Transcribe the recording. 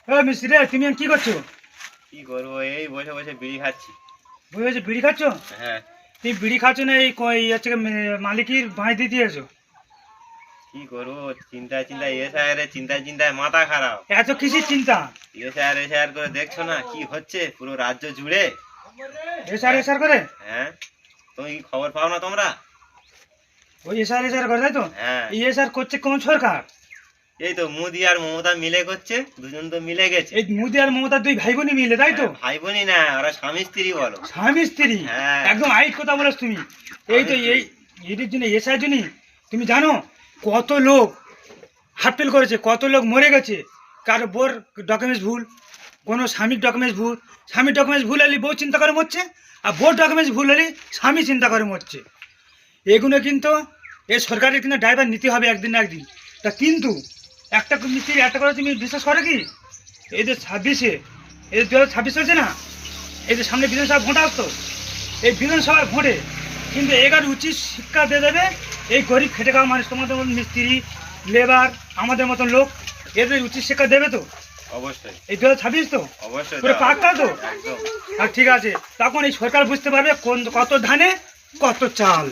ও মিস্ত্রি রে, তুমি কি করছো? কি করবো, এই বসে বসে বিড়ি খাচ্ছি। বসে বিড়ি খাচ্ছ? হ্যাঁ। তুমি বিড়ি খাচ্ছ না এই হচ্ছে মালিকের ভাঁজ দিয়ে দিয়েছো? কি করবো, চিন্তায় চিন্তায় এসআইআর চিন্তায় চিন্তায় মাথা খারাপ। এত কিসের চিন্তা? এসআইআর করে দেখছো না কি হচ্ছে পুরো রাজ্য জুড়ে? এসআর করে? হ্যাঁ, তুমি কি খবর পাও না তোমরা? ওই এসআর করে, তাই তো? হ্যাঁ। এই এসআর করছে কোন সরকার? এই তো মোদি আর মমতা মিলে করছে, দুজন তো মিলে গেছে। এই মোদি আর মমতা দুই ভাই বোনই মিলে, তাই তো? ভাই বোনই না, ওরা স্বামী স্ত্রী বলো। স্বামী স্ত্রী? হ্যাঁ। একদম আইট কথা বলেছ তুমি। এই তো এদের জন্য এসআর জন্য তুমি জানো কত লোক হার্টফেল করেছে, কত লোক মরে গেছে। কারো বোর ডকুমেন্টস ভুল, কোনো স্বামীর ডকুমেন্টস ভুল। স্বামীর ডকুমেন্টস ভুল হলে বউ চিন্তা করে মরছে, আর বোর ডকুমেন্টস ভুল হলে স্বামী চিন্তা করে মরছে। এগুলো কিন্তু এই সরকারের কিন্তু ড্রাইভার নিতে হবে একদিন না একদিন। তা কিন্তু একটা মিস্ত্রি একটা করে তুমি বিশ্বাস করে কি? এই যে 26-এ, এই 2026 চলছে না, এই যে সামনে বিধানসভা ভোট আসতো, এই বিধানসভার ভোটে কিন্তু এগার উচিত শিক্ষা দিয়ে দেবে এই গরিব খেটে খাওয়া মানুষ, তোমাদের মতন মিস্ত্রি লেবার আমাদের মতন লোক, এদের উচিত শিক্ষা দেবে তো অবশ্যই। এই 2026 তো অবশ্যই পুরো পাক্কা তো? একদম। আর ঠিক আছে, তখন এই সরকার বুঝতে পারবে কত ধানে কত চাল।